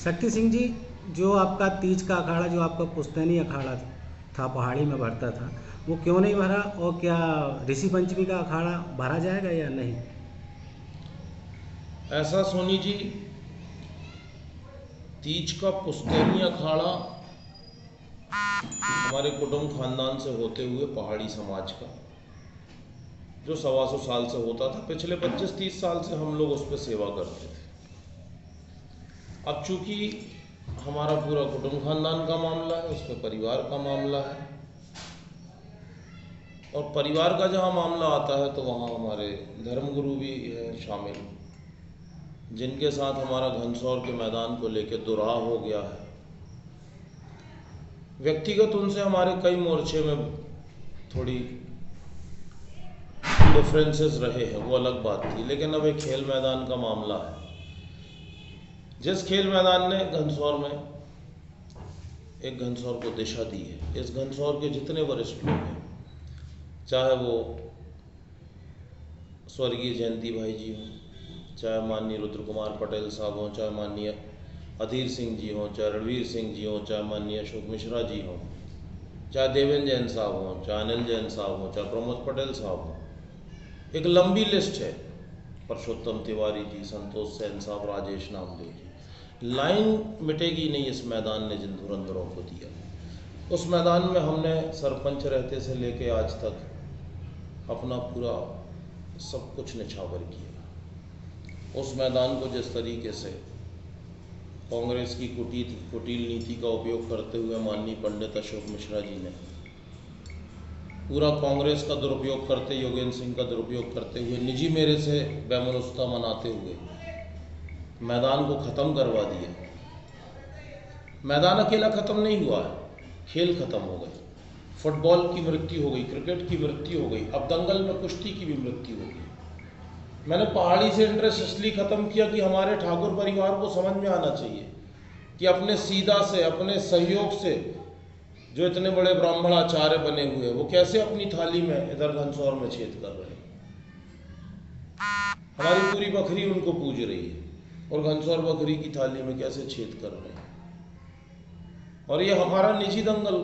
शक्ति सिंह जी, जो आपका तीज का अखाड़ा, जो आपका पुश्तैनी अखाड़ा था, पहाड़ी में भरता था, वो क्यों नहीं भरा? और क्या ऋषि पंचमी का अखाड़ा भरा जाएगा या नहीं? ऐसा सोनी जी, तीज का पुश्तैनी अखाड़ा हमारे कुटुंब खानदान से होते हुए पहाड़ी समाज का जो 125 साल से होता था, पिछले 25-30 साल से हम लोग उस पर सेवा करते थे। अब चूंकि हमारा पूरा कुटुंब खानदान का मामला है, उसमें परिवार का मामला है, और परिवार का जहाँ मामला आता है तो वहाँ हमारे धर्मगुरु भी है शामिल, जिनके साथ हमारा घनसौर के मैदान को लेकर दुराह हो गया है। व्यक्तिगत उनसे हमारे कई मोर्चे में थोड़ी डिफरेंसेस रहे हैं, वो अलग बात थी, लेकिन अब एक खेल मैदान का मामला है। जिस खेल मैदान ने घनसौर में एक घनसौर को दिशा दी है, इस घनसौर के जितने वरिष्ठ लोग हैं, चाहे वो स्वर्गीय जयंती भाई जी हों, चाहे माननीय रुद्र कुमार पटेल साहब हों, चाहे माननीय अधीर सिंह जी हों, चाहे रणवीर सिंह जी हों, चाहे माननीय अशोक मिश्रा जी हों, चाहे देवेंद्र जैन साहब हों, चाहे अनिल जैन साहब हों, चाहे प्रमोद पटेल साहब हों, एक लंबी लिस्ट है, परसोत्तम तिवारी जी, संतोष सेन साहब, राजेश नामदेव जी, लाइन मिटेगी नहीं इस मैदान ने जिन धुरंधरों को दिया। उस मैदान में हमने सरपंच रहते से लेके आज तक अपना पूरा सब कुछ निछावर किया। उस मैदान को जिस तरीके से कांग्रेस की कुटिल नीति का उपयोग करते हुए माननीय पंडित अशोक मिश्रा जी ने, पूरा कांग्रेस का दुरुपयोग करते, योगेंद्र सिंह का दुरुपयोग करते हुए, निजी मेरे से बेमनुस्ता मनाते हुए मैदान को ख़त्म करवा दिया। मैदान अकेला ख़त्म नहीं हुआ है, खेल ख़त्म हो गए, फुटबॉल की मृत्यु हो गई, क्रिकेट की मृत्यु हो गई, अब दंगल में कुश्ती की भी मृत्यु हो गई। मैंने पहाड़ी से इंटरेस्ट इसलिए ख़त्म किया कि हमारे ठाकुर परिवार को समझ में आना चाहिए कि अपने सीधा से, अपने सहयोग से जो इतने बड़े ब्राह्मणाचार्य बने हुए, वो कैसे अपनी थाली में इधर घनसौर में छेद कर रहे हैं। हमारी पूरी बकरी उनको पूज रही है और घनसौर बकरी की थाली में कैसे छेद कर रहे हैं। और ये हमारा निजी दंगल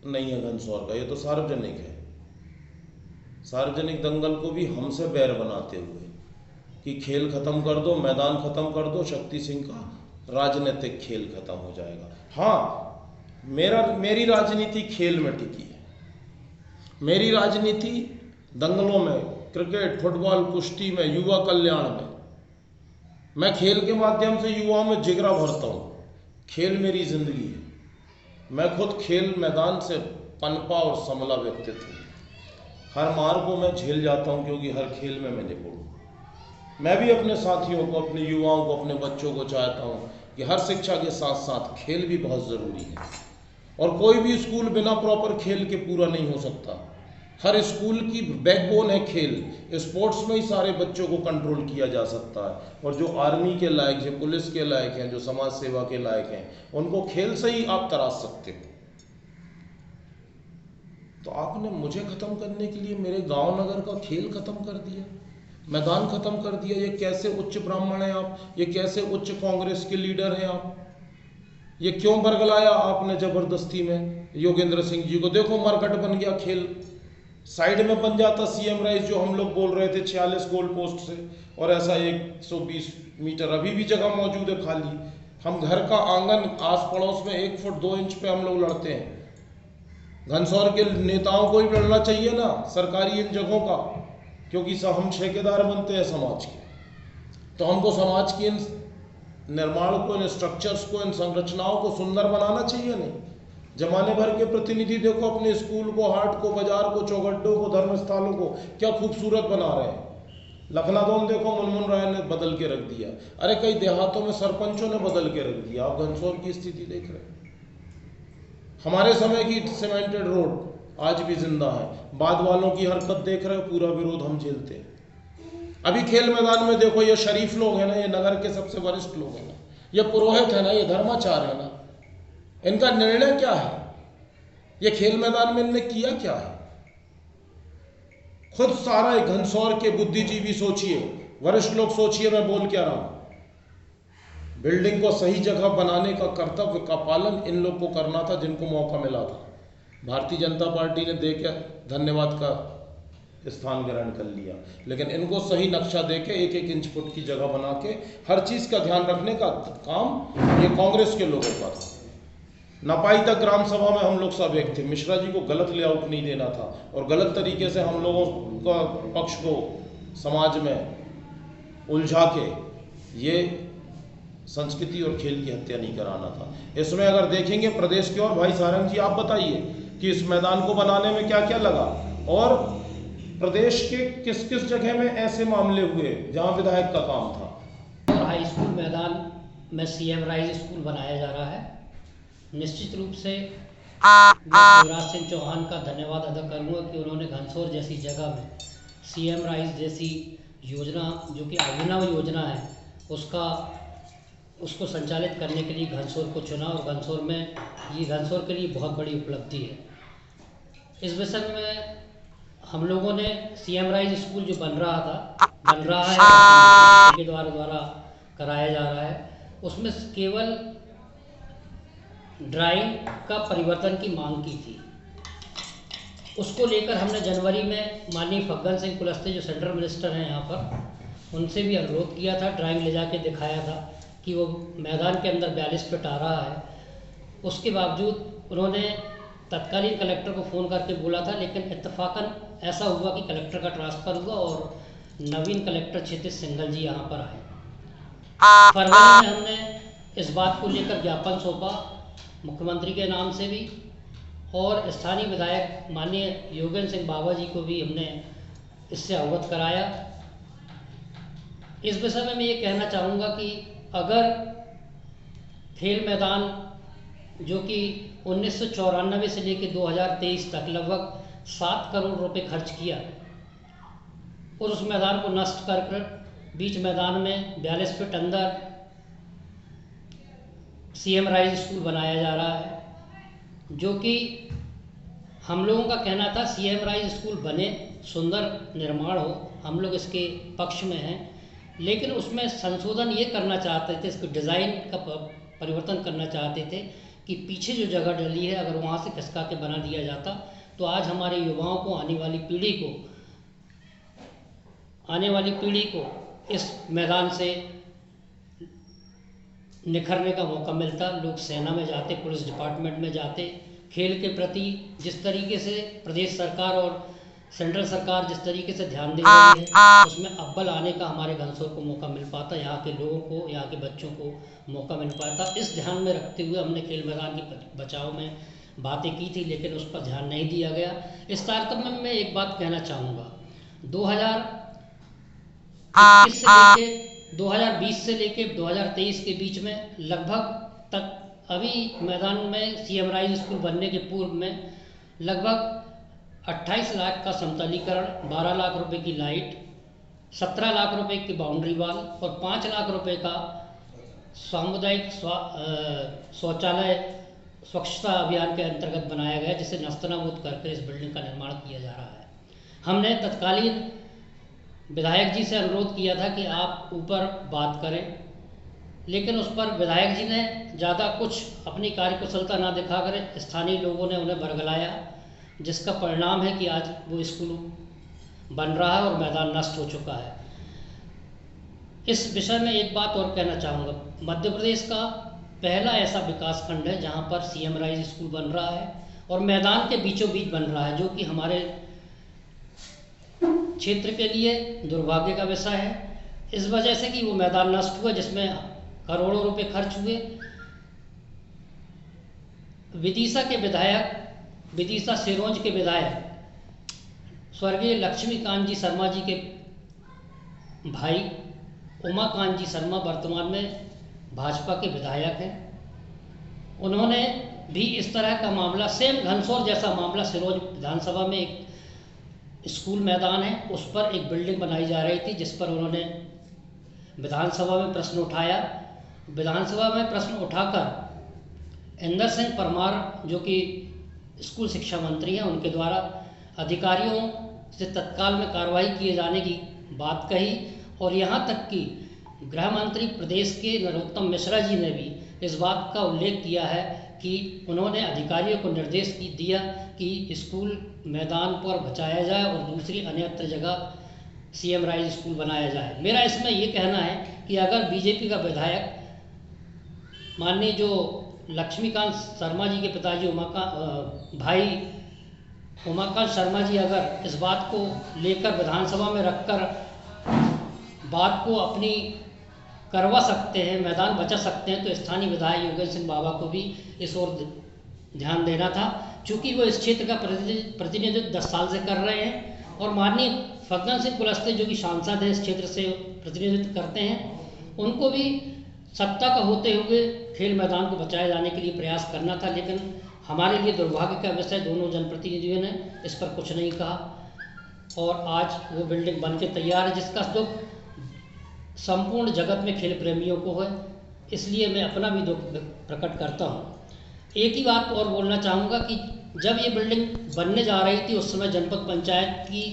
नहीं है घनसौर का, ये तो सार्वजनिक है। सार्वजनिक दंगल को भी हमसे बैर बनाते हुए कि खेल खत्म कर दो, मैदान खत्म कर दो, शक्ति सिंह का राजनीतिक खेल खत्म हो जाएगा। हाँ, मेरी राजनीति खेल में टिकी है। मेरी राजनीति दंगलों में, क्रिकेट, फुटबॉल, कुश्ती में, युवा कल्याण में। मैं खेल के माध्यम से युवाओं में जिगरा भरता हूँ। खेल मेरी जिंदगी है। मैं खुद खेल मैदान से पनपा और संभला व्यक्तित्व हूँ। हर मार को मैं झेल जाता हूँ क्योंकि हर खेल में मैं निपुण हूँ। मैं भी अपने साथियों को, अपने युवाओं को, अपने बच्चों को चाहता हूँ कि हर शिक्षा के साथ साथ खेल भी बहुत ज़रूरी है, और कोई भी स्कूल बिना प्रॉपर खेल के पूरा नहीं हो सकता। हर स्कूल की बैकबोन है खेल। स्पोर्ट्स में ही सारे बच्चों को कंट्रोल किया जा सकता है, और जो आर्मी के लायक, जो पुलिस के लायक हैं, जो समाज सेवा के लायक हैं, उनको खेल से ही आप तराश सकते हो। तो आपने मुझे खत्म करने के लिए मेरे गांव नगर का खेल खत्म कर दिया, मैदान खत्म कर दिया। ये कैसे उच्च ब्राह्मण हैं आप? ये कैसे उच्च कांग्रेस के लीडर हैं आप? ये क्यों बरगलाया आपने जबरदस्ती में योगेंद्र सिंह जी को? देखो, मरकट बन गया खेल, साइड में बन जाता सीएम राइस, जो हम लोग बोल रहे थे 46 गोल पोस्ट से, और ऐसा 120 मीटर अभी भी जगह मौजूद है खाली। हम घर का आंगन आस पड़ोस में 1 फुट 2 इंच पे हम लोग लड़ते हैं। घनसौर के नेताओं को ही लड़ना चाहिए ना सरकारी इन जगहों का, क्योंकि हम ठेकेदार बनते हैं समाज के। तो हमको समाज के इन निर्माण को, इन स्ट्रक्चर्स को, इन संरचनाओं को सुंदर बनाना चाहिए। नहीं, जमाने भर के प्रतिनिधि देखो अपने स्कूल को, हाट को, बाजार को, चौगड्डों को, धर्मस्थलों को क्या खूबसूरत बना रहे हैं। लखनादौन देखो, मनमोहन राय ने बदल के रख दिया। अरे कई देहातों में सरपंचों ने बदल के रख दिया। आप घनसौर की स्थिति देख रहे हैं। हमारे समय की सीमेंटेड रोड आज भी जिंदा है। बाद वालों की हरकत देख रहे हो, पूरा विरोध हम झेलते हैं। अभी खेल मैदान में देखो, ये शरीफ लोग हैं ना, ये नगर के सबसे वरिष्ठ लोग हैं ना, ये पुरोहित है ना, ये धर्माचार्य है ना, इनका निर्णय क्या है? ये खेल मैदान में इनने किया क्या है? खुद सारा घनसौर के बुद्धिजीवी सोचिए, वरिष्ठ लोग सोचिए मैं बोल क्या रहा हूं। बिल्डिंग को सही जगह बनाने का कर्तव्य का पालन इन लोग को करना था जिनको मौका मिला था। भारतीय जनता पार्टी ने दे के धन्यवाद का स्थान ग्रहण कर लिया, लेकिन इनको सही नक्शा दे के एक एक इंच फुट की जगह बना के हर चीज़ का ध्यान रखने का काम ये कांग्रेस के लोगों का था। नपाई तक ग्राम सभा में हम लोग सब एक थे, मिश्रा जी को गलत लेआउट नहीं देना था और गलत तरीके से हम लोगों का पक्ष को समाज में उलझा के ये संस्कृति और खेल की हत्या नहीं कराना था। इसमें अगर देखेंगे प्रदेश के, और भाई सारंग जी आप बताइए कि इस मैदान को बनाने में क्या क्या लगा और प्रदेश के किस किस जगह में ऐसे मामले हुए जहां विधायक का काम था। हाई स्कूल मैदान में सीएम राइज स्कूल बनाया जा रहा है। निश्चित रूप से मैं शिवराज सिंह चौहान का धन्यवाद अदा करूंगा कि उन्होंने घनसोर जैसी जगह में सीएम राइज जैसी योजना, जो कि अभिनव योजना है, उसको संचालित करने के लिए घनसोर को चुना और घनसोर के लिए बहुत बड़ी उपलब्धि है। इस विषय में हम लोगों ने सीएम राइज स्कूल जो बन रहा है के द्वारा कराया जा रहा है, उसमें केवल ड्राइंग का परिवर्तन की मांग की थी। उसको लेकर हमने जनवरी में माननीय फग्गन सिंह कुलस्ते जो सेंट्रल मिनिस्टर हैं यहाँ पर, उनसे भी अनुरोध किया था, ड्राइंग ले जाके दिखाया था कि वो मैदान के अंदर 42 फीट आ रहा है। उसके बावजूद उन्होंने तत्कालीन कलेक्टर को फ़ोन करके बोला था, लेकिन इत्तेफाकन ऐसा हुआ कि कलेक्टर का ट्रांसफ़र हुआ और नवीन कलेक्टर क्षितिज सिंघल जी यहाँ पर आए। फरवरी में हमने इस बात को लेकर ज्ञापन सौंपा मुख्यमंत्री के नाम से भी, और स्थानीय विधायक माननीय योगेंद्र सिंह बाबा जी को भी हमने इससे अवगत कराया। इस विषय में मैं ये कहना चाहूँगा कि अगर खेल मैदान जो कि 1994 से लेकर 2023 तक लगभग 7 करोड़ रुपए खर्च किया और उस मैदान को नष्ट कर बीच मैदान में 42 फीट अंदर सीएम राइज स्कूल बनाया जा रहा है, जो कि हम लोगों का कहना था सीएम राइज स्कूल बने, सुंदर निर्माण हो, हम लोग इसके पक्ष में हैं, लेकिन उसमें संशोधन ये करना चाहते थे, इसको डिज़ाइन का परिवर्तन करना चाहते थे कि पीछे जो जगह डली है अगर वहाँ से खिसका के बना दिया जाता तो आज हमारे युवाओं को, आने वाली पीढ़ी को इस मैदान से निखरने का मौका मिलता। लोग सेना में जाते, पुलिस डिपार्टमेंट में जाते। खेल के प्रति जिस तरीके से प्रदेश सरकार और सेंट्रल सरकार जिस तरीके से ध्यान दे रही है, उसमें अव्वल आने का हमारे घनसोर को मौका मिल पाता, यहाँ के लोगों को, यहाँ के बच्चों को मौका मिल पाता। इस ध्यान में रखते हुए हमने खेल मैदान के बचाव में बातें की थी, लेकिन उस पर ध्यान नहीं दिया गया। इस तारतम्य में मैं एक बात कहना चाहूँगा, 2020 से लेके 2023 के बीच में लगभग तक अभी मैदान में सीएम राइज स्कूल बनने के पूर्व में लगभग 28 लाख का समतलीकरण, 12 लाख रुपए की लाइट, 17 लाख रुपए की बाउंड्री वॉल और 5 लाख रुपए का सामुदायिक शौचालय स्वच्छता अभियान के अंतर्गत बनाया गया, जिसे नस्तनाबूद करके इस बिल्डिंग का निर्माण किया जा रहा है। हमने तत्कालीन विधायक जी से अनुरोध किया था कि आप ऊपर बात करें, लेकिन उस पर विधायक जी ने ज़्यादा कुछ अपनी कार्यकुशलता ना दिखाकर स्थानीय लोगों ने उन्हें बरगलाया, जिसका परिणाम है कि आज वो स्कूल बन रहा है और मैदान नष्ट हो चुका है। इस विषय में एक बात और कहना चाहूँगा, मध्य प्रदेश का पहला ऐसा विकास खंड है जहाँ पर सीएम राइज स्कूल बन रहा है और मैदान के बीचों बीच बन रहा है, जो कि हमारे क्षेत्र के लिए दुर्भाग्य का विषय है, इस वजह से कि वो मैदान नष्ट हुआ जिसमें करोड़ों रुपए खर्च हुए। विदिशा सिरोंज के विधायक स्वर्गीय लक्ष्मीकांत जी शर्मा जी के भाई उमाकांत जी शर्मा वर्तमान में भाजपा के विधायक हैं। उन्होंने भी इस तरह का मामला, सेम घनसोर जैसा मामला, सिरोंज विधानसभा में एक स्कूल मैदान है, उस पर एक बिल्डिंग बनाई जा रही थी, जिस पर उन्होंने विधानसभा में प्रश्न उठाया। विधानसभा में प्रश्न उठाकर इंदर सिंह परमार जो कि स्कूल शिक्षा मंत्री हैं, उनके द्वारा अधिकारियों से तत्काल में कार्रवाई किए जाने की बात कही और यहाँ तक कि गृह मंत्री प्रदेश के नरोत्तम मिश्रा जी ने भी इस बात का उल्लेख किया है कि उन्होंने अधिकारियों को निर्देश दिया कि स्कूल मैदान पर बचाया जाए और दूसरी अन्यत्र जगह सीएम राइज स्कूल बनाया जाए। मेरा इसमें ये कहना है कि अगर बीजेपी का विधायक माननीय जो लक्ष्मीकांत शर्मा जी के पिताजी भाई उमाकांत शर्मा जी अगर इस बात को लेकर विधानसभा में रखकर बात को अपनी करवा सकते हैं, मैदान बचा सकते हैं, तो स्थानीय विधायक योगेंद्र सिंह बाबा को भी इस ओर ध्यान देना था, क्योंकि वो इस क्षेत्र का प्रतिनिधित्व 10 साल से कर रहे हैं और माननीय फग्गन सिंह कुलस्ते जो कि सांसद है इस क्षेत्र से प्रतिनिधित्व करते हैं, उनको भी सत्ता का होते हुए खेल मैदान को बचाए जाने के लिए प्रयास करना था। लेकिन हमारे लिए दुर्भाग्य का विषय दोनों जनप्रतिनिधियों ने इस पर कुछ नहीं कहा और आज वो बिल्डिंग बन के तैयार है, जिसका दुख संपूर्ण जगत में खेल प्रेमियों को है। इसलिए मैं अपना भी दुख प्रकट करता हूँ। एक ही बात और बोलना चाहूँगा कि जब ये बिल्डिंग बनने जा रही थी उस समय जनपद पंचायत की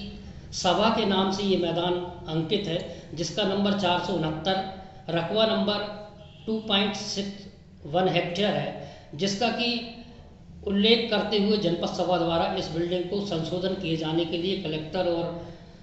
सभा के नाम से ये मैदान अंकित है, जिसका नंबर 469 रकबा नंबर 2.61 हेक्टेयर है, जिसका कि उल्लेख करते हुए जनपद सभा द्वारा इस बिल्डिंग को संशोधन किए जाने के लिए कलेक्टर और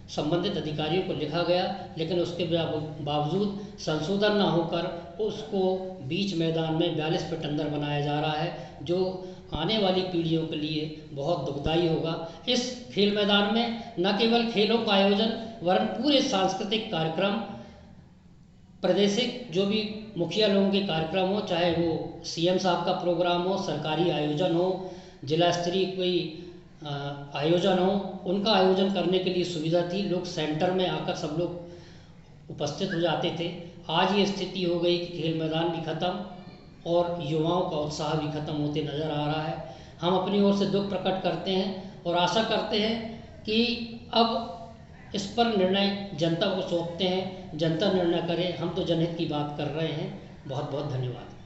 संबंधित अधिकारियों को लिखा गया, लेकिन उसके बावजूद संशोधन न होकर उसको बीच मैदान में 42 फीट अंदर बनाया जा रहा है, जो आने वाली पीढ़ियों के लिए बहुत दुखदायी होगा। इस खेल मैदान में न केवल खेलों का आयोजन वरन पूरे सांस्कृतिक कार्यक्रम, प्रादेशिक जो भी मुखिया लोगों के कार्यक्रम हो, चाहे वो सीएम साहब का प्रोग्राम हो, सरकारी आयोजन हो, जिला स्तरीय कोई आयोजन हो, उनका आयोजन करने के लिए सुविधा थी। लोग सेंटर में आकर सब लोग उपस्थित हो जाते थे। आज ये स्थिति हो गई कि खेल मैदान भी खत्म और युवाओं का उत्साह भी खत्म होते नज़र आ रहा है। हम अपनी ओर से दुख प्रकट करते हैं और आशा करते हैं कि अब इस पर निर्णय जनता को सौंपते हैं, जनता निर्णय करे। हम तो जनहित की बात कर रहे हैं। बहुत बहुत धन्यवाद।